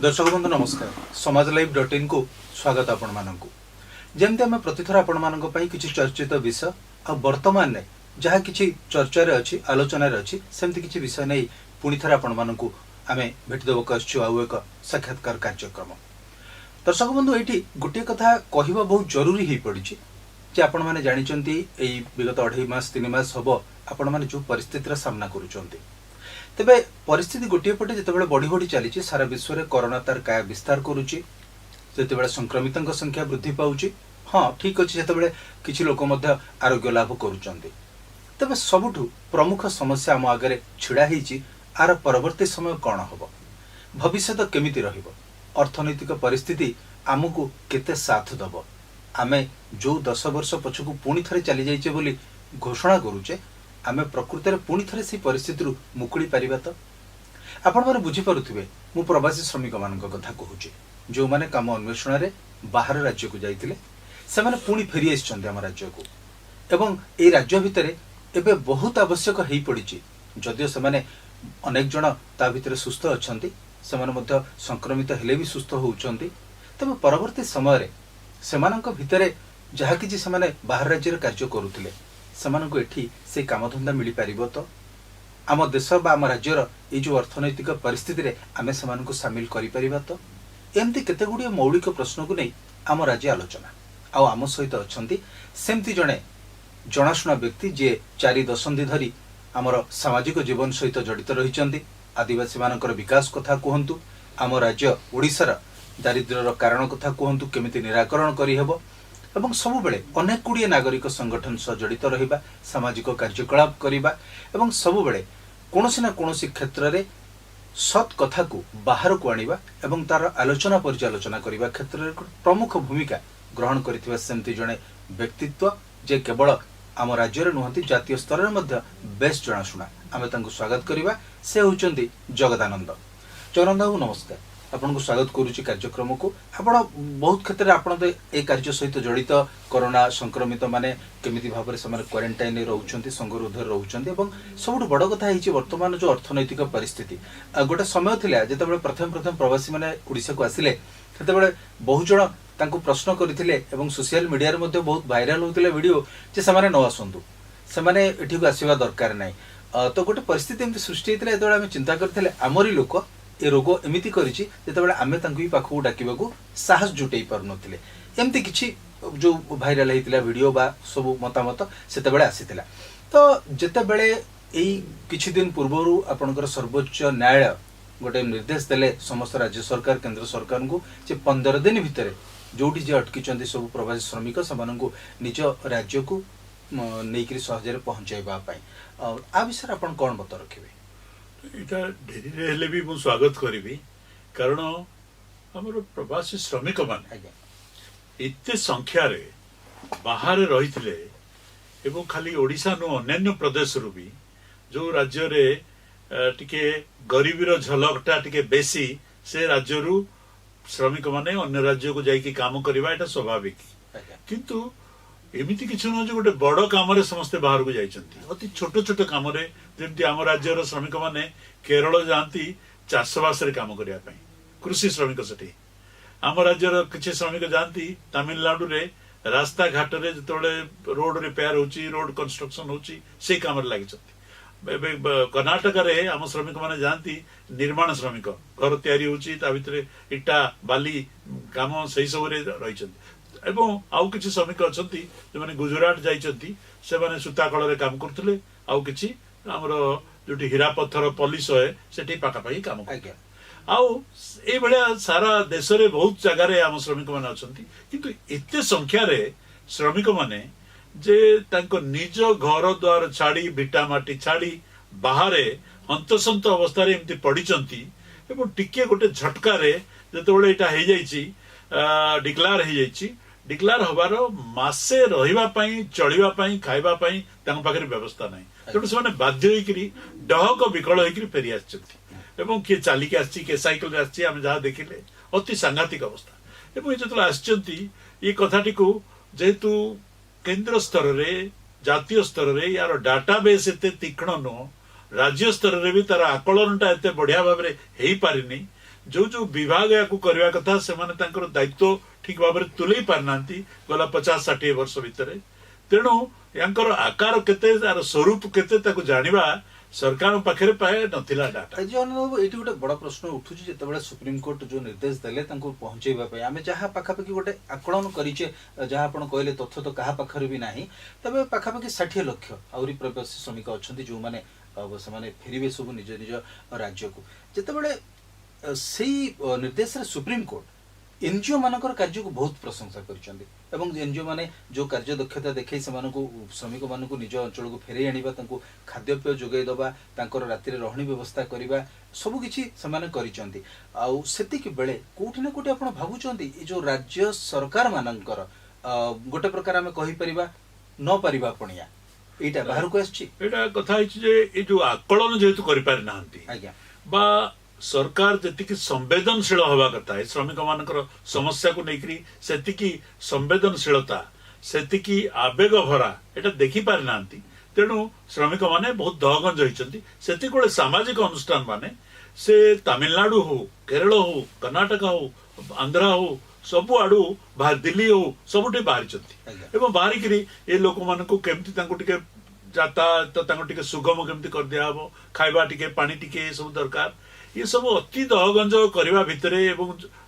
दर्शक बंधु नमस्कार। समाज लाइव .in को स्वागत आपण मानकु। जेमते आम प्रतिथर आपण मानक पई किछि चर्चित विषय आ वर्तमान ने जहा किछि चर्चा रे अछि आलोचना रे अछि सेमति किछि विषय नै पुनि थरा आपण मानकु आमे भेट देबो कसछु आउ एक साक्षात्कार कार्यक्रम। दर्शक बंधु एठी गुटे कथा कहिबा बहुत जरूरी हे पड़िछि जे आपण माने जानि चंती एई विगत 2.5 मास 3 मास हबो आपण माने जो परिस्थितिर सामना करूचंती। तेबे परिस्थिति गोटे पटे जितेबाला बढ़ी बढ़ी चली सारा विश्व में कोरोना तार काय विस्तार करुच्ची जितेबाला संक्रमितों संख्या वृद्धि पाउची। हाँ ठीक अच्छे जितेबाला किछि लोक मध्य आरोग्य लाभ करुचंती। तेबे सबुठु प्रमुख समस्या आम आगे छिड़ा होईची आर परवर्ती समय कौन हबो, भविष्य केमिति रहिबो, अर्थनैतिक परिस्थिति आमको केते साथ दबो, आमे जो 10 वर्ष पछकु पुणी थरे चली जाइचे बोली घोषणा करूचे आमे प्रकृति में पुणी थे से परिस्थिति मुकुड़ी पारिबा। तो आपण माने बुझी पारुथिबे मु प्रवासी श्रमिक मान कथा कहूची जो माने काम अन्वेषण रे बाहर राज्य को जाइतिले से माने पुणी फेरी आइछन्ते हम राज्य को एवं ए राज्य भितरे एबे बहुत आवश्यक हेई पड़िची। जदियो से माने अनेक जण ता भितरे सुस्थ अछन्ती से माने मध्य संक्रमित हेले भी सुस्थ होउछन्ती। तबे परवर्ती समय रे सेमानक भितरे जहा किछि से माने बाहर राज्य रे कार्य करूथिले सेमानको एठी से कामधंदा मिली पारिबो। तो आम देश बा आम राज्यर ये जो अर्थनैतिक परिस्थिति रे आमे सेमानको शामिल करि परिबा। तो एमती केते गुडी मौलिक प्रश्न को नै आम राज्य आलोचना आ आम सहित अछंती सेमती जणे जणाशुना व्यक्ति जे 4 दशंधि धरी आमर सामाजिक जीवन सहित जड़ित रहिचंती। आदिवासी मानकर विकास कथा कहंतु, आम राज्य ओडिशार दारिद्र्यर कारण कथा कहंतु, केमिति निराकरण करि हेबो एवं सबु बेले अनेक गुड़िए नागरिक संगठन सह जड़ित रहिबा, सामाजिक कार्यकलाप करिबा एवं सबु बेले कोनोसी ना कोनोसी क्षेत्र रे सत कथा को बाहर को आनिबा एवं तार आलोचना पर्यालोचना करिबा क्षेत्र रे प्रमुख भूमिका ग्रहण करिथिबा सेमती जणे व्यक्तित्व जे केवल आम राज्य रे नुहंती जातीय स्तर रे मध्य बेस्ट जणाशुना। आमे तांको स्वागत करिबा। से होचंती जगदानंद। जगदानंद बाबू नमस्कार, आपन को स्वागत करूची कार्यक्रम को। आपण बहुत क्षेत्र रे आपण ए कार्य सहित जड़ित कोरोना संक्रमित माने केमिति भाबरे समय क्वारंटाइन रे रहउचंती, संगरोध रे रहउचंती एवं सबुठ बड़ कथा हिची वर्तमान जो अर्थनैतिक परिस्थिति गोटे समय थिला जेतेबेले प्रथम प्रवासी माने ओडिसा को आसिले सेतेबेले बहु जण तांको प्रश्न करथिले एवं सोशल मीडिया रे मध्ये बहुत वायरल होतिले वीडियो जे समाने न आसंतु, समाने एठी को आसीबा दरकार नै। तो गोटे परिस्थिति एमति सृष्टि हेतिले एतबेले आमे चिंता करथिले आमरी लोक ए रोग एमिति करिछि जेतेबेले आमे तांको ही पाखु डाकिबाकू साहस जुटेई पारनथिले। एमति किछि जो भाइराल हेतिला वीडियो बा सब मतामत सेतेबेले आसीतिला। तो जेतेबेले एई किछि दिन पूर्वरु आपनकर सर्वोच्च न्यायालय गोटे निर्देश देले समस्त राज्य सरकार केंद्र सरकार को जे 15 दिन भितरे जोटी जे अटकी चंदी सब प्रवासी श्रमिक समानंको निज राज्य को नेकरी सहजरे पहुंचाइबा पई आ विषय आपण कोन बत रखिबे? इटा डेरी रे हेले भी मु स्वागत करिबी कारण हमर प्रवासी श्रमिक मान इत्ते संख्या रे बाहर रहिथिले एवं खाली ओडिसा नो अन्य प्रदेश रु भी जो राज्य रे टिके गरीबीर झलकटा टिके बेसी से राज्य रु श्रमिक माने अन्य राज्य को जाई की काम करबा एटा स्वाभाविक। किंतु एमिति किछु न जे गोटे बड़ काम रे समस्ते बाहर को जाइचंती, अति छोट छोट काम रे जेमति आम राज्य रो श्रमिक माने केरल जानती चाषबास रे काम करिया पई, कृषि श्रमिक सेठी आम राज्य रो किछि श्रमिक जानती तमिलनाडु रे रास्ता घाट रे जतोले रोड रिपेयर होची, रोड कंस्ट्रक्शन होची से काम रे लागिचंती। कर्नाटक रे आम श्रमिक माने जानती निर्माण श्रमिक घर तैयारी होची ता भितरे इटा बाली काम सही सब रे रहिचंती एवं आउ किछि श्रमिक अछंती जे माने गुजरात जाइचंती से माने सूता कळ रे काम करथले, आउ किछि हमर जोटी हीरा पत्थर पॉलिश होय सेठी पाका पाई काम करथले। आउ ए भलिया सारा देश रे बहुत जगह रे आम श्रमिक माने अछंती किंतु एते संख्या रे श्रमिक माने जे तांको निज घर द्वार छाड़ी भिटा माटी छाड़ी बाहरे हंतसंत अवस्था रे एमती पड़िचंती एवं टिके गोटे झटका रे जेतेबेले एटा हे जाईची डिक्लेयर हे जाईची, डिक्लेयर होबार मासे रहिबा पई चलिबा पई खाइबा पई तांको पाखरे व्यवस्था नै, तेणु से बाध्य होइकरी डहक विकल होइकरी फेरी आछंती एवं किए चालिके आछी के साइकिल रे आछी आमे जहा देखिले अति सांघातिक अवस्था एवं जेतले आछंती ये कथाटी को जेतु केंद्र स्तर रे जातीय स्तर रे यार डाटाबेस एते तीक्ष्ण नो, राज्य स्तर रे भी तार आकलनटा एते बढ़िया भाव रे हेई पारिनी जो विभाग या करवा कथा से दायित्व ठीक भाव में तुले पारना गला 50-60 वर्ष भितर तेणु यांकर आकार केते तार स्वरूप केते ताको जानिबा सरकार पाखे पाए नथिला डाटा ये गोटे बड़ प्रश्न उठू जिते सुप्रीम कोर्ट जो निर्देश देले पहुंचेबा आम जहाँ पाखापाखि गोटे आकलन करिचे जहाँ आप कहले तथ्य तो क्या पाखर भी ना तबे पाखापाखि 60 लाख आहरी प्रवासी श्रमिक अच्छा जो मैंने से फेरबे सब निज निज राज्य को जिते से निर्देश सुप्रीम कोर्ट एनजीओ मानकर कार्य को बहुत प्रशंसा कर एनजीओ माने जो कार्य दक्षता देखे से श्रमिक मानक निज अंचल को फेरे आनिबा तांको खाद्यपेय जोगाई दबा तांकर राति रहणी व्यवस्था करबा सब किछि समान करिसंती आउ सेतिक बेले कोठी ना कोठी आपण भाबुचंती ए जो राज्य सरकार मानकर गोटे प्रकार आमे कहि परिबा न परिबा पणिया एटा बाहर को आछि एटा कथा हिच जे ए जो आकलन जेतु करि पारि नाहंती आज्ञा बा सरकार जतिकी संवेदनशील हवा कथा है श्रमिक मानकर समस्या को लेकर सेतिकी संवेदनशीलता सेतिकी आवेग भरा एटा देखि पारि नाहंती तेणु श्रमिक माने बहुत दहगंज होइचंती सेति कोले सामाजिक अनुष्ठान माने से तमिलनाडु हो केरल हो कर्नाटक हो आंध्रा हो सबु आडू दिल्ली हो सबुठी बाहरी एवं बाहरिकी ए लोक मान केमती यातायात टिके सुगम केमती कर दिया हबो खाइबा टिके पानी टिके सब दरकार ये सब अति दहगंज करने भितर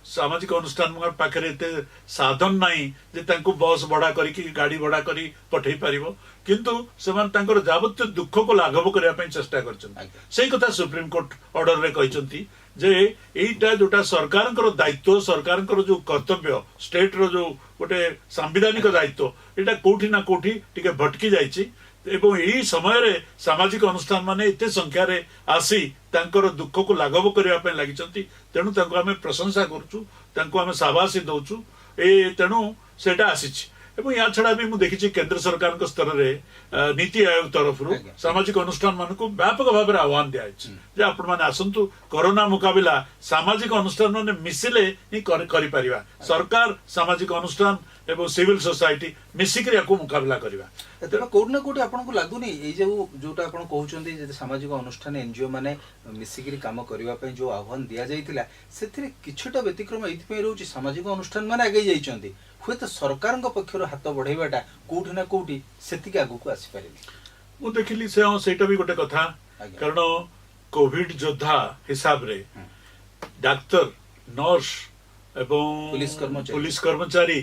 सामाजिक अनुष्ठान पाखे एत साधन नहीं जे तांको बस भड़ा करी गाड़ी भड़ा करी पठे पारिबो किंतु सेमान जावत्य दुख को लाघव करने चेष्टा कर कथा सुप्रीम कोर्ट ऑर्डर रे कहिसंती जे एटा जोटा सरकार दायित्व सरकार जो कर्तव्य स्टेट रो जो गोटे सांविधानिक दायित्व एटा कोठी ना कोठी टिके भटकी जाइछि एवं यही समय सामाजिक अनुष्ठान माने एते संख्या रे आसी तांकर दुख को लाघव करने लगी तेणु आम प्रशंसा करुँ शाबाशी दौचु तेणु सेटा आसीछि एवं या छड़ा भी मुझे देखी केंद्र सरकार स्तर में नीति आयोग तरफ सामाजिक अनुष्ठान मान को व्यापक भाव में आह्वान दिखाई आपण मैंने आसतु कोरोना मुकाबला सामाजिक अनुष्ठान मान मिसिले ही करिपारिबा सरकार सामाजिक अनुष्ठान एवं सिविल सोसाइटी मिसिक मुकाबला करवा कोना कोटी आपको लगुनि ये जोटा आप कहते सामाजिक अनुष्ठान एनजीओ मैंने मिसिक काम करने जो आह्वान दि जाइथिला सेथिरे किछटा व्यतिक्रम एइथिपई रहउछि सामाजिक अनुष्ठान माने आगे जाइछन्ति हुए तो सरकार पक्षर हाथ बढ़ाइबाटा कोठी ना कोठी सेतिक आगु को आसी पारेनि मु देखिली से सेटा भी गोटे कथा कारण कोविड योद्धा हिसाब रे डाक्टर नर्स एवं पुलिस कर्मचारी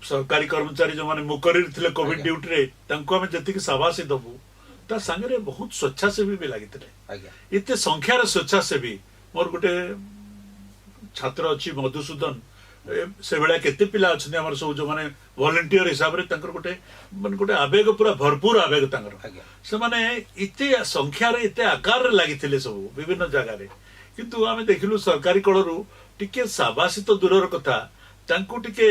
सरकारी कर्मचारी जो माने मुकरी थिले कोविड ड्यूटी रे तांको हम जति शाबाशी दबु ता संगे रे बहुत स्वेच्छासेवी भी लागितले इते संख्या रे स्वेच्छासेवी मोर गोटे छात्र अछि मधुसूदन से बेला केते पिला अछि हमर सब जो माने वॉलंटियर हिसाब रे तांकर गोटे माने गोटे आवेग पूरा भरपूर आवेग तांकर से माने इते संख्या रे इते आकार रे लागितले सब विभिन्न जगह रे किंतु आमे देखिलु सरकारी कळरु टिके शाबाशी तो दूरर कथा तांको टिके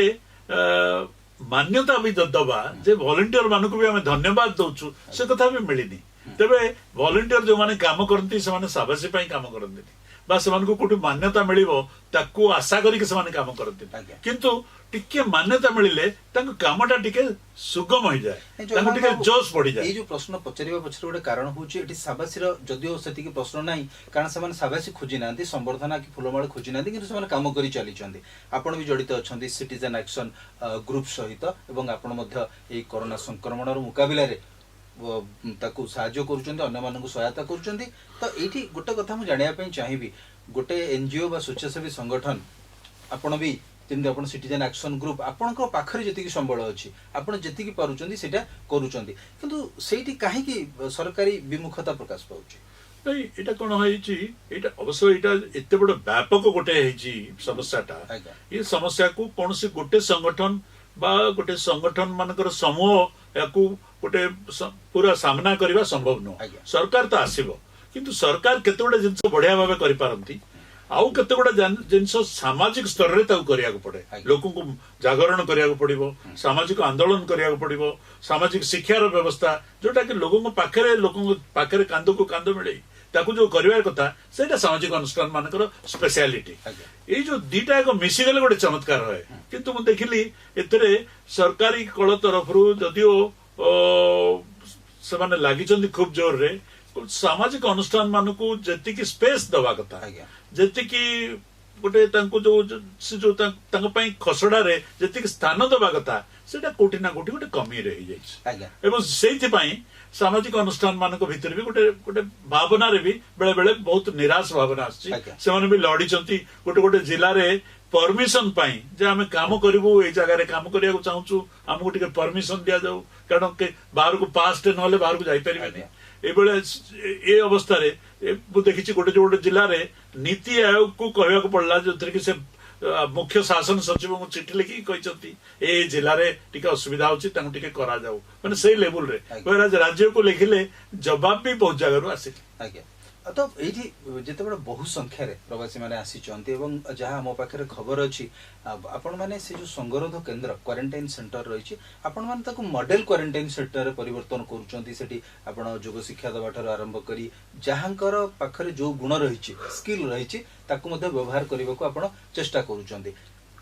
मान्यता भी दबा जे वॉलंटियर मान को भी आम धन्यवाद दौचु से कथा भी मिलनी तेरे वॉलंटियर जो माने काम करती से माने शाबाशी पई काम करती बा से मानको कोठी मान्यता मिलिबो ताको आशा करी के से माने काम करती किंतु टिके मान्यता मिलिले ताको कामटा टिके सुगम हो जाए ताको टिके जोश बढ़ी जाए। ये जो प्रश्न पचारिबा पछर गोटे कारण होची एठी शाबाशीर जदियो सेति की प्रश्न नाही कारण से माने शाबाशी खोजी नांती संवर्धना की फुलमाळ खोजी नांती किंतु से माने काम करी चली छंदी आपण भी जडित अछंती सिटीजन एक्शन ग्रुप सहित एवं आपण मध्य ए कोरोना संक्रमणर मुकाबिला रे ताकू साहाय्य करूचंती अन्य मानकु सहायता करूचंती तो एठी गोटे कथा मु जानिया पई चाहिबी गोटे एनजीओ बा स्वेच्छासेवी संगठन आपण भी जेमती आपण सिटीजन एक्शन ग्रुप आपणकर पाखरे जतिकी संबळ अछि आपण जतिकी पारुचंती सेटा करूचंती किंतु सेठी काहे की सरकारी विमुखता प्रकाश पाउची नहीं एटा कोन होईची एटा अवश्य एटा एते बड़ व्यापक गोटे हेची समस्याटा ये समस्या को कोनसी गोटे संगठन बा गोटे संगठन मानकर समूह याकू गोटे पूरा सामना करबा संभव न सरकार तो आसीबो किंतु सरकार केते गोटे जिंस बढ़िया भाबे करि पारंती आउ केते गोटे जिंस सामाजिक स्तर रे ताऊ करिया को पड़े लोकन को जागरण करिया को पड़िबो सामाजिक आंदोलन करिया को पड़िबो सामाजिक शिक्षा रो व्यवस्था जोटा कि लोगन को पाखरे कांदो को कांदो मिले ताकू जो करिवार कथा सेटा सामाजिक अनुष्ठान मानकर स्पेशलिटी ये जो दीटा एक मिसी गले गोटे चमत्कार है किंतु मु देखिली एतरे सरकारी कल तरफ जदियो से माने लागिचंदी खूब जोर रे सामाजिक अनुष्ठान मान को जति की स्पेस दवा कथा जति की गोटे जो खसड़ा रे जति स्थान दबा कथा सेटा कोठी ना कोठी गोटे कमी रही जाइए एवं से सामाजिक अनुष्ठान मान भीतर भी गोटे गोटे भावना रे भी बेले बेले बहुत निराश भावना आसी भी लड़ी गोटे गोटे जिले में परमिशन पाई जे आमे काम करिवु ए जगह रे काम करिया चाहूचु हमको टिके परमिशन दिया जाऊ कारण के बाहर को पास टे नले बाहर को जाई परिबेनी ए अवस्था रे मु देखिछि गोटे गोटे जिले में नीति आयोग को कहया को पड़ला जो कि से मुख्य शासन सचिव को चिठी लिखि कहचंती ए जिले रे टिके असुविधा होछि तांको टिके करा जाऊ माने सेही लेवल रे वराज राज्य को लिखिले जवाब भी बहुत जगह रु आसी आज्ञा तो ये जिते बड़े बहु संख्यार प्रवासी मैंने आसीचंती एवं जहाँ मो पाखे खबर अच्छी आपण मैंने से जो संगरोध केन्द्र क्वारंटाइन सेंटर रही आपण मैंने ताको मॉडल क्वारंटाइन सेंटर परिवर्तन करूचंती सेठी आपण योग शिक्षा दबा ठार आरंभ करी जहाँकर पाखरे जो गुण रही स्किल रही ताको मध्ये व्यवहार करने को आपण चेष्टा करूचंती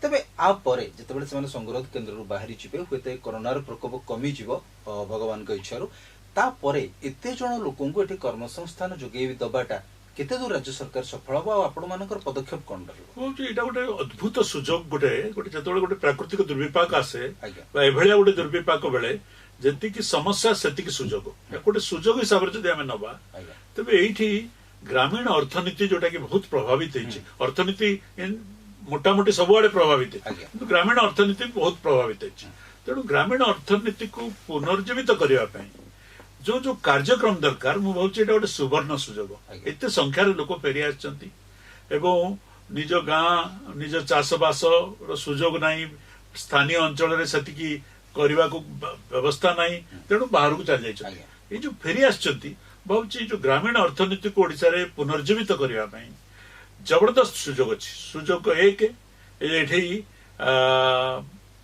तेबे आ परे जितेबाला से संगरोध केन्द्र बाहरी जिबे हुए कोरोनार प्रकोप कमी जीव भगवान का इच्छारू तापरे एते जन लोकों को एठी कर्मसंस्थान जोगे दबाटा केते दूर राज्य सरकार सफल हो आपण मानकर पदक्षेप कोन रहबो एटा गोटे अद्भुत सुजोग गोटे गोटे जतबे गोटे प्राकृतिक दुर्विपाक आसे बा एभलिया गोटे दुर्विपाक बेले जति की समस्या सेति की सुजोग गोटे सुजोग हिसाब रे जदि हमें नबा तबे एठी ग्रामीण अर्थनीति जोटा की बहुत प्रभावित होइछि अर्थनीति मोटा मोटी सब आड़े प्रभावित है किंतु ग्रामीण अर्थनीति बहुत प्रभावित होइछि तेणु ग्रामीण अर्थनीति को पुनर्जीवित करबा पई जो जो कार्यक्रम दरकार मु भावुछि गोटे सुवर्ण सुजोग एते संख्यार लोक फेरी आछंती एवं निज गाँ निज चाषबास सुजोग नहीं स्थानीय अंचल रे सेतिकी करबा को व्यवस्था नहीं तेणु बाहर को चल जाय ये जो फेरी आछंती भावुछि जो ग्रामीण अर्थनीति को ओडिसा रे पुनर्जीवित करबा पई जबरदस्त सुजोग अछि सुजोग एक एठी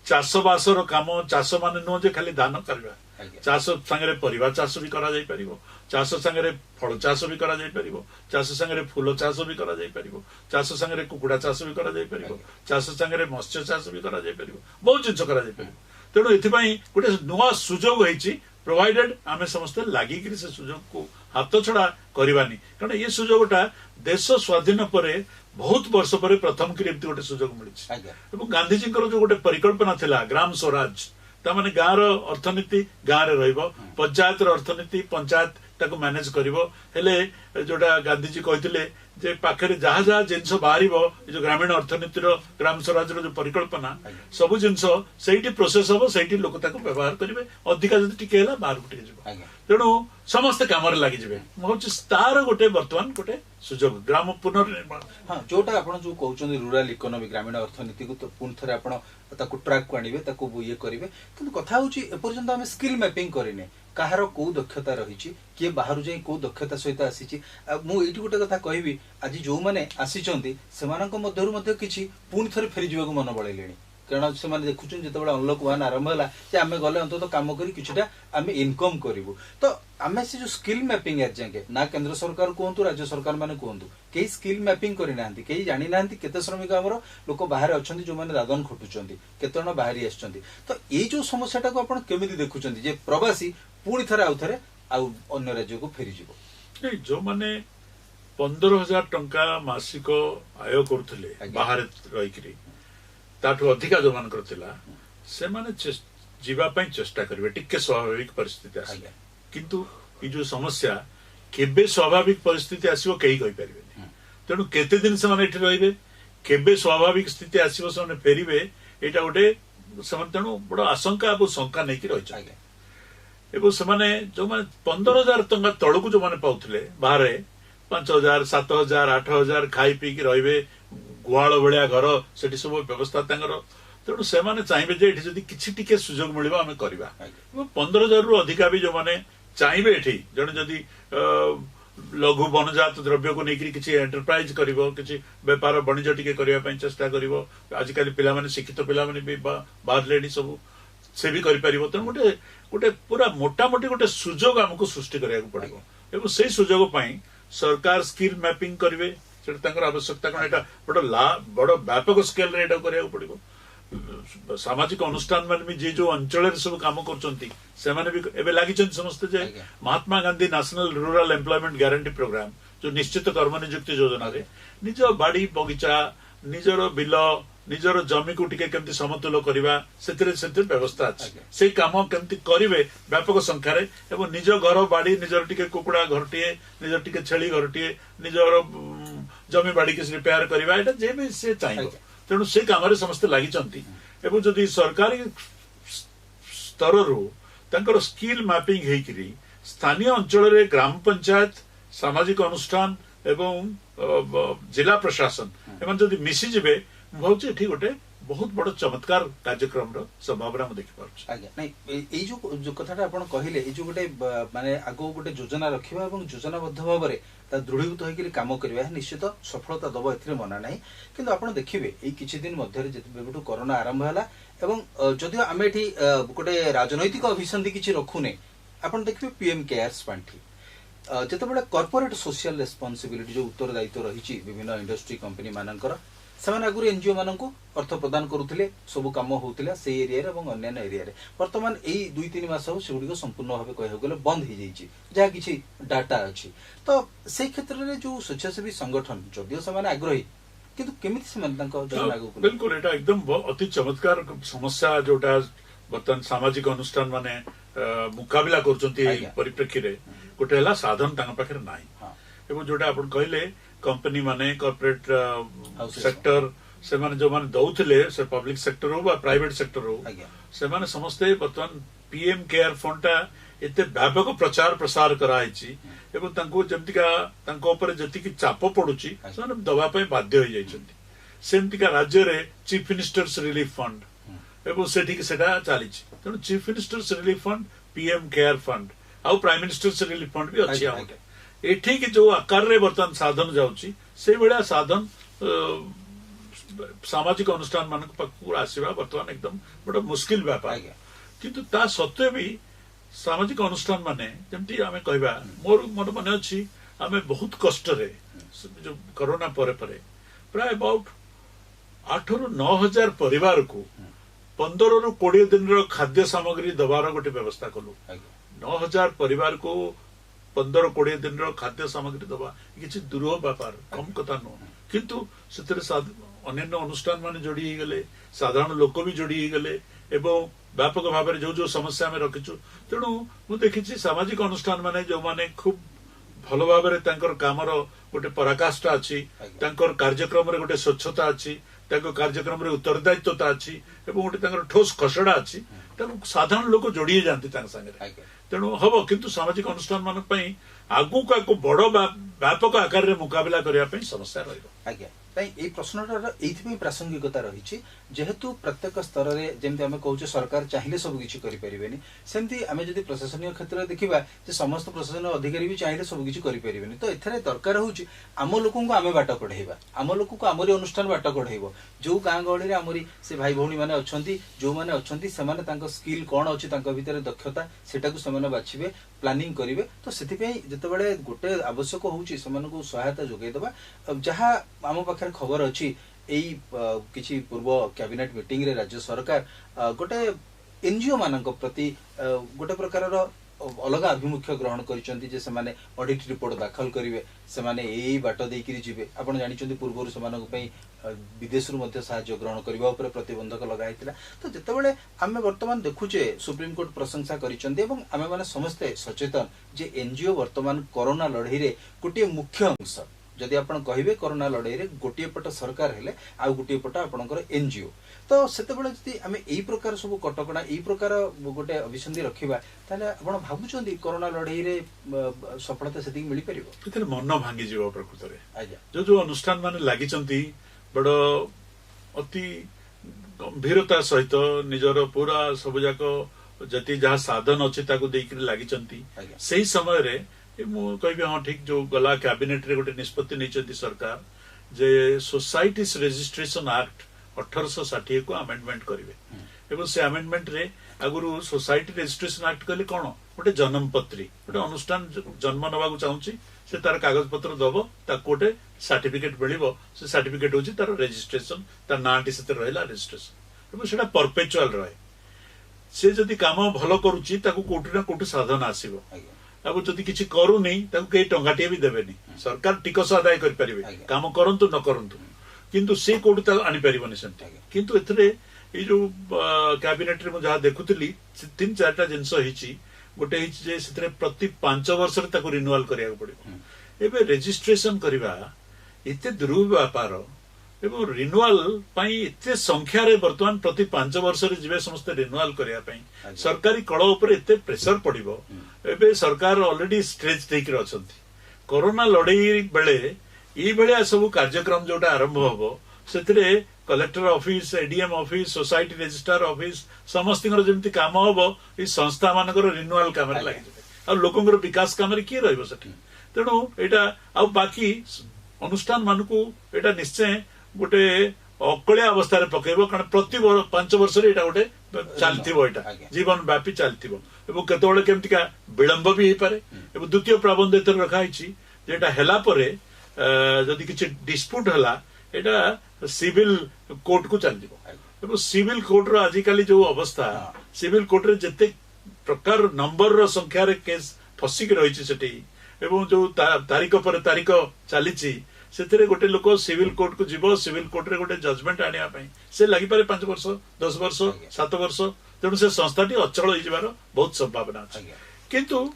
चाषबासर काम चाष मान नुह जे खाली धान करबा चाष संगे परिवार चाष भी करा जाय परिबो चाष संगे फल चाष भी करा जाय परिबो चाष संगे फूल चाष भी करा जाय परिबो चाष संगे कुकुड़ा चाष भी करा जाय परिबो चाष संगे मत्स्य चाष भी करा जाय परिबो बहुत जिंस करा जाय परिबो तेणु एथिपाई गोटे नुआ सुजोग होइछि प्रोवाइडेड आमे समस्त लागि कि से सुजोग को हाथ छड़ा करबानी कारण ये सुजोगटा देश स्वाधीन परे बहुत वर्ष पर प्रथम कि गोटे सुजोग मिली गांधी जी जो गोटे परिकल्पना थिला ग्राम स्वराज तामाने गाँव अर्थनीति गाँव रे पंचायत अर्थनीति पंचायत ताको मैनेज करिवो हेले जोटा गांधी जी कहथिले जे पाखरे जहाँ जहाँ जिनस बाहर जो ग्रामीण अर्थनीति ग्राम स्वराज जो परिकल्पना सब जिनस सेठी प्रोसेस हम सेठी लोक ताको व्यवहार करेंगे अधिका जदि टिके हैला बाहर को टिके जिवो तेणु समस्त काम लगी जाए मुझे तार गोटे वर्तमान गोटे सुजोग ग्राम पुनर्निर्माण हाँ जोटा आपण जो कहउछन रूरल इकोनॉमी ग्रामीण अर्थनीति को तो पुन थरे आपण ताको ट्रैक को आनिबे ताको ये करिवे किंतु कथा होची ए पर्यंत हम स्किल मैपिंग करिने काहार को दक्षता रही किए बाहर जाई को दक्षता सहित आसी मु एठी गोटे कथा कहबी आज जो माने आसीचंती सेमानक मध्यरु मध्य किछि पुन थरे फेरी जीवाक मन बळैलेनी कारण से माने देखुछन जतबेला अनलॉक 1 आरंभ होला जे आमे गले अंत तो काम करी किछटा आमे इनकम करिवु तो आमे से जो स्किल मैपिंग एज जाके ना केंद्र सरकार कोहंतु राज्य सरकार माने कोहंतु केही स्किल मैपिंग करि नांती केही जानि नांती केते श्रमिक हमर लोक बाहर अछंती जो माने दादन खटुचंती केतन बाहरी आछंती तो ए जो समस्याटा को आपण केमिति देखुचंती जे प्रवासी पुणी थरे आउ थरे आउ अन्य राज्य को फेरी जीवो जो माने 15,000 टंका मासिक आय करथले बाहर रहिकरी ताठू अधिका जो मान करथिला से माने जीवा पई चेष्टा करबे टिके स्वाभाविक परिस्थिति आसी किंतु ई जो समस्या केबे स्वाभाविक परिस्थिति आसीबो केही कहि परिबेनी तेणु केते दिन से माने एठी रहिबे केबे स्वाभाविक स्थिति आसीबो से माने फेरिबे एटा गोटे समान तेणु बड़ आशंका और शंका नहीं कि रही एवं से माने जो माने 15,000 टंका तळकु जो माने पाउथले बाहर 5,000 7,000 8,000 खाई पी की रहिबे गुआल भलिया घर सेठी सब व्यवस्था तांगर तेणु से माने चाहिबे जे एठी जदी किछि टिके सुजोग मिलिबो आमे करबा 15,000 रु अधिका भी जो माने चाहिबे एठी जण जदी लघु वनजात द्रव्य को लेकर किसी एंटरप्राइज करिवो किसी व्यापार वाणिज्य टिके करिया पई चेष्टा करिवो आजिकल पिला माने शिक्षित पिला माने भी बाहर लेडी सब से भी करि परिवो त गोटे गोटे पूरा मोटा मोटी गोटे सुजोग हमको सृष्टि करिया पड़िबो एवं से सुजोग पई सरकार स्किल मैपिंग करिवे सेटा तांकर आवश्यकता कोन एटा बड़ व्यापक स्केल रे एटा करिया पड़िबो सामाजिक अनुष्ठान मान भी जे जो अंचल सब काम करचंती से माने भी एबे लागि छन समस्त जे Mahatma Gandhi national rural employment guarantee programme जो निश्चित कर्म नियुक्ति योजना रे निज बाड़ी बगीचा निजर बिल निजर जमी को टिके केमती समतुल करवा से व्यवस्था अच्छी से काम केमती करेंगे व्यापक संख्यार एवं निज घर बाड़ी निजर टिके कुकुड़ा घरटीए निजर टिके छेली घरटीए निजर जमी बाड़ी किसी रिपेयर करवा एटा जे भी से चाहिए तेणु से काम समस्ते लगी एवं जदि सरकारी स्तर रु स्किल मैपिंग होकरी स्थानीय अंचल रे ग्राम पंचायत सामाजिक अनुष्ठान एवं जिला प्रशासन एवं जदि मिसी जिबे भावुँ ये गोटे बहुत बड़ चमत्कार कार्यक्रम संभावना देखिपार जो कथाटा आपण कहले जो गोटे माने आगो गोटे योजना रखिबा एवं योजनाबद्ध भाव में दृढ़ीभूत होकर काम करवा निश्चित सफलता दब ए मना ना किंतु आपण देखिए ये किछि दिन मध्य जेबेठू कोरोना आरंभ है एवं जदिव आम एठी गोटे राजनैतिक अभिसंधि किछि रखुने आपण देखिए पीएम केयर्स पांठी जितेबाला कॉर्पोरेट सोशल रेस्पॉन्सिबिलिटी जो उत्तरदायित्व रही विभिन्न इंडस्ट्री कंपनी मानकर ସେମାନେ ଆଗରୁ ଏନଜିଓ ମାନଙ୍କୁ ଅର୍ଥ ପ୍ରଦାନ କରୁଥିଲେ ସବୁ କାମ ହଉଥିଲା ସେଇ ଏରିଆରେ ଏବଂ ଅନ୍ୟାନ୍ୟ ଏରିଆରେ ବର୍ତ୍ତମାନ ଏଇ 2-3 ମାସ ହବ ସେଗୁଡ଼ିକ ସମ୍ପୂର୍ଣ୍ଣ ଭାବେ କହିବାକୁ ଗଲେ ବନ୍ଦ ହେଇଯାଇଛି ଯାହା କିଛି ଡାଟା ଅଛି ତ ସେଇ କ୍ଷେତ୍ରରେ ଯୋଉ ସ୍ୱେଚ୍ଛାସେବୀ ସଂଗଠନ ଯଦିଓ ସେମାନେ ଆଗ୍ରହୀ କିନ୍ତୁ କେମିତି ସେମାନେ ତାଙ୍କ ଯୋଜନା ଆଗକୁ बिल्कुल एटा एकदम अति चमत्कार समस्या जोटा बर्तमान सामाजिक अनुष्ठान माने मुकाबला करचंती परिप्रेक्षी रे गोटे हला साधन तांका पाखरे नाही एवं जोटा आपण कहले कंपनी माने कॉर्पोरेट सेक्टर से माने जो माने दउथिले से पब्लिक सेक्टर हो बा प्राइवेट सेक्टर हो से माने समस्ते बर्तमान पीएम केयर फंड टा एते व्यापक प्रचार प्रसार कराइछि एवं तांको जेमतिका तांको ऊपर जतिकी चाप पडुछि से माने दबा पय बाध्य होई जाइछन्ति सेमतिका राज्य रे चीफ मिनिस्टर्स रिलीफ फंड एवं सेठी सेटा चालिछि तेणु chief ministers relief fund PM care fund आउ प्राइम मिनिस्टर्स रिलीफ फंड भी अछि आउटे एठी कि जो आकार रे बर्तमान साधन जाउछि से बेला साधन सामाजिक अनुष्ठान मानक पाखु आसीबा बर्तमान एकदम बड़ा मुश्किल व्यापार किंतु ता सत्वे भी सामाजिक अनुष्ठान माने जेमति आमे कहबा मोर मन अछि आमे बहुत कष्ट रे जो कोरोना परे परे प्राय अबाउट 8 रु 9000 परिवार को 15 रु 20 दिन रो खाद्य सामग्री दबार गोटे व्यवस्था कलु 9000 परिवार को 15-20 दिन रो खाद्य सामग्री दबा किसी दुर्ह व्यापार कम कथा नुह किंतु अन्य अनुष्ठान माने जोड़ी गले साधारण लोक भी जोड़ी गले एवं व्यापक भाव में जो जो समस्या आम रखीचु तेणु मुझे देखी सामाजिक अनुष्ठान माने जो माने खूब भल भाव में कामर गोटे पराकाष्ठा अच्छी कार्यक्रम रे गोटे स्वच्छता अच्छी कार्यक्रम रे उत्तरदायित्वता अच्छी एवं गोटे ठोस खसड़ा अच्छी साधारण लोक जोड़ी जाती सागे तेणु हम किंतु सामाजिक अनुष्ठान मान आगु को बड़ व्यापक आकार रे मुकाबला करने समस्या रही प्रश्नटार ये प्रासंगिकता रही जेहेतु प्रत्येक स्तर में जमी आम कहूँ सरकार चाहिए सबकि करें सेमती आम जब प्रशासनिक क्षेत्र में देखा समस्त प्रशासन अधिकारी भी चाहिए सबकि करें तो एथरे दरकार हूँ आम लोक आम बाट कढ़ेवा आम लोक को आमरी अनुष्ठान बाट कढ़ेब जो गाँ गहली आमरी से भाई भौणी मैंने अच्छा जो मैंने अच्छा स्किल कौन अच्छी भितर दक्षता से बाछे प्लानिंग करेंगे तो से जिते गोटे आवश्यक होची सहायता जोगेदबा जहाँ आम पाखे खबर अच्छी यही किसी पूर्व कैबिनेट मीटिंग रे राज्य सरकार गोटे एनजीओ मान प्रति गोटे प्रकार अलग आभिमुख्य ग्रहण कर ऑडिट रिपोर्ट दाखल करेंगे से यही बाट देकर जी आप जानते पूर्व से विदेश साहाय्य ग्रहण करने प्रतिबंधक लगाई तो जितेबाला आम बर्तमान देखुचे सुप्रीम कोर्ट प्रशंसा करें आम समस्ते सचेतन जे एनजीओ बर्तमान कोरोना लड़ई रे गोटे मुख्य अंश जदि आप कहे कोरोना लड़ई रे गोटे पट सरकार हेले आउ गोटे पट आपणकर एनजीओ तो सेतेबेले जदि आम यही प्रकार सब कटकणा यही प्रकार गोटे अभिसंधि रखा ताले आपण भाबुचंदी कोरोना लड़ई रे सफलता से मिल पारिबो मन भांगी जीव प्रकृत रे जो जो अनुष्ठान माने लागिचंती बड़ अति गंभीरता सहित निजर पूरा सब जाक जति जहाँ साधन अच्छी लगी से समय रे कहि हाँ ठीक जो गला कैबिनेट रे गोटे निष्पत्ति नहीं सरकार जे सोसाइटीज रजिस्ट्रेशन एक्ट 1860 को अमेंडमेंट करेंगे एवं से अमेंडमेंट रे आगुरु सोसाइटी रजिस्ट्रेशन एक्ट कहले कौन गोटे जन्मपत्री गोटे अनुष्ठान जन्म नवा चाहूँगी से तार कागज पत्र दब गोटे सर्टिफिकेट मिल से सर्टिफिकेट हूँ तार रजिस्ट्रेशन तार नाटी से रहा रजिस्ट्रेशन से परपेचुआल रहे से जदि काम भल करुच्ची कोटी ना कोटी साधन आसो अब जदि किसी करूनी कई टंगाटे भी देवेनि सरकार टिकस आदाय करें काम करंतु न करंतु किंतु से कोड आनी पारिबनी सेमती किंतु एथरे ये जो कैबिनेट रे जहाँ देखुली 3-4टा जिनस होईची गोटे होईची जे सेथरे प्रति 5 वर्ष रे ताको रिन्यूअल करिया पड़िबो एबे रजिस्ट्रेशन करबा एते दुर्व्यापार एवं रिन्यूअल पाई एते संख्या रे वर्तमान प्रति 5 वर्ष रे जिवे समस्त रिन्यूअल करिया पाई सरकारी कळ ऊपर एते प्रेशर पड़िबो एबे सरकार ऑलरेडी स्ट्रेच टेक रे अछंती कोरोना लड़ाई बेले ई भलिया सब कार्यक्रम जोटा आरंभ हबो सेतरे collector office ADM office society registrar office समस्त जमी काम हम ये संस्था मानकर रिन्यूअल काम लगे आ लोकंर विकास काम किए रहिबो सेठी तेणु एटा आ बाकी अनुष्ठान मानकू एटा निश्चय गोटे अकलिया अवस्था पकेब कारण प्रति 5 वर्ष गोटे चलथिबो एटा जीवन व्यापी चलथिबो एवं केतबेले केमतिका विलंब भी हेई पारे एवं द्वितीय प्राबंध एतर रखा हिची जेटा हेला परे जदि किछि डिस्प्यूट हला एटा सिविल कोर्ट को चल जीवो सिविल कोर्ट रो आजिकाली जो अवस्था सिविल कोर्ट रे जते प्रकार नंबर रो संख्या रे केस फसिक रहिछि सेठी एवं जो तारीख पर तारीख चलीछि सेतरे गोटे लोक सिविल कोर्ट को जीवो सिविल कोर्ट रे गोटे जजमेंट आनिया पई से लागि पारे 5 वर्ष 10 वर्ष 7 वर्ष तेणु से संस्थाटी अचल होई जिवार बहुत संभावना अछि किंतु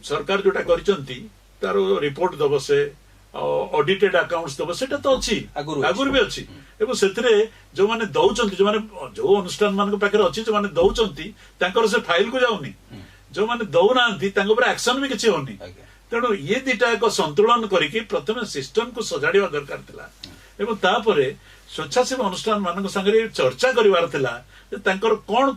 सरकार जोटा करिसंती तारो रिपोर्ट दबो से ऑडिटेड अकाउंट्स दबो सेटा तो अछि आगुर भी अछि एवं सेतरे जो माने दउचंती जो माने जो अनुष्ठान मान पाखे अछि जो माने दउचंती तांकर से फाइल को जाउनी जो माने दउ नांती तांको पर एक्शन भी किछि होनी तेणु ये दिटा एक संतुलन करके प्रथम सिस्टम को सजाड़िया दरकार थिला एवं तापरे स्वेच्छासेवी अनुष्ठान मान संगे चर्चा करिवार थिला जे तांकर कोन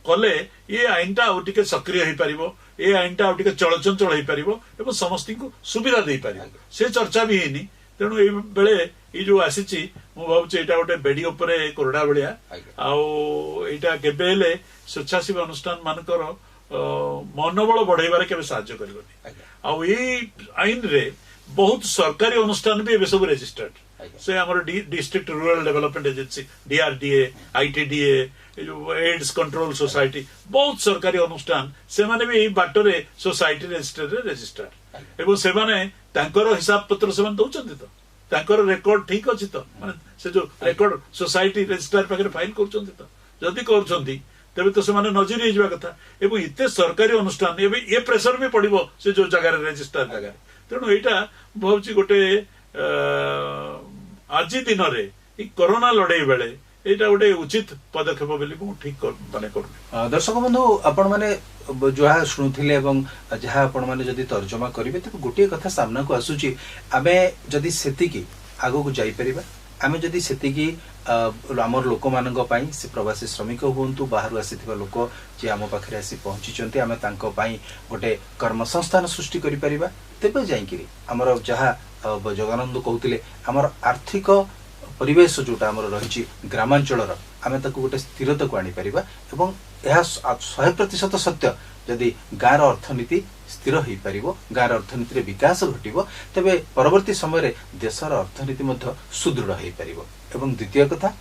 कले ये आईनटा आउ टिके सक्रिय होई परिबो ये आईनटा आउ टिके चलचंचल होई परिबो एवं समस्त को सुविधा दे परिबो से चर्चा भी हेनी तेणु ए बेले ये जो आसीची मु भाबुची एटा गोटे बेडी ऊपर कोरडा बलिया आउ एटा केबे हेले स्वेच्छासेवी अनुष्ठान मानकर मनोबल बढ़ाइबार केबे साहाय्य करबोनी आउ ये आईन रे बहुत सरकारी अनुष्ठान भी सब रजिस्टर्ड से हमर district rural development agency DRDA ITDA जो एड्स कंट्रोल सोसाइटी बहुत सरकारी अनुष्ठान से माने भी बाटरे सोसाइटी रजिस्टर रे रजिस्टर एवं से माने तांकर हिसाब पत्र से दउचंती तो तांकर रेकॉर्ड ठीक अछि तो माने से जो रेकॉर्ड सोसाइटी रजिस्ट्रार पाखे फाइल करचंती तो जदी करचंती तेबे तो से माने नजर ही कथा एवं इते सरकारी अनुष्ठान एवं ये प्रेशर भी पड़िबो से जो जगह रजिस्टर जगह तेणु एटा भावची गोटे आज दिन रे कोरोना लड़ाई बेले एटा गोटे उचित पदक्षेप बोली मु ठीक माने करू दर्शक बंधु आपण माने जहा शुणुथिले एवं जहा आपण माने जदी तर्जमा करिवे त गोटे कथा सामना को आसुची आमे जदी सेति की आगो को जाई परिबा आमे जदी सेति की आमर लोक मानक पई से प्रवासी श्रमिक हुंतु बाहर आसीथिबा लोक जे आम पाखरे आसी पहुंचीचंती आमे तांको पई गोटे कर्म संस्थान सृष्टि करि परिबा तेबे जाईकिरी हमर जहा जगानंद कहउतिले हमर आर्थिक परिवेश जोटा हमर रहिछि ग्रामांचलर आमे ताको गोटे स्थिरता को आनी परिबा एवं यह 100% सत्य यदि गाँर अर्थनीति स्थिर हो पारिबो गाँर अर्थनीति रे विकास घटिबो तबे परवर्ती समय रे देशर अर्थनीति मध्य सुदृढ़ हो पारिबो एवं द्वितीय कथा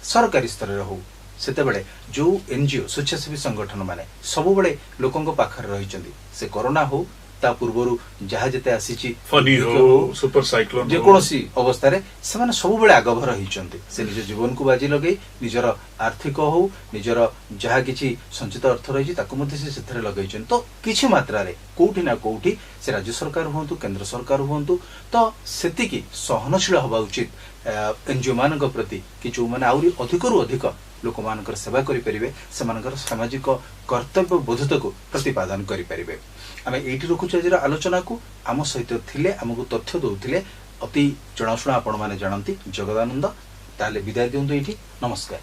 सरकारी स्तर रे हो सेते बेले जो एनजीओ स्वेच्छासेवी संगठन माने सब बेले लोकंको पाखर रहिचंदी से कोरोना हो ता पूर्वरु जहा जते आसीची फनी हो सुपर साइक्लोन जे कोनोसी अवस्था रे से माने सब बेले आगभर रहिचंदी से निज जीवन को बाजी लगै निजर आर्थिक हो निजर जहा किछि संचित अर्थ रहिछि ताको मध्ये से सेथरे लगैछन तो किछि मात्रा रे कोठी ना कोठी से राज्य सरकार होंतु केंद्र सरकार होंतु तो सेति की सहनशील होबा उचित एनजीओ मानक प्रति कि जो माने आउरी अधिकरु अधिक लोक मानकर सेवा करि परिबे से मानकर सामाजिक कर्तव्य बोधता को प्रतिपादन करि परिबे आमे एठी रखुछ जे आलोचना को आम सहित थिले हमकु तथ्य दउथिले अति जणाशुना आपण माने जानंती जगदानंद ताले विदाय दियंतु एठी नमस्कार।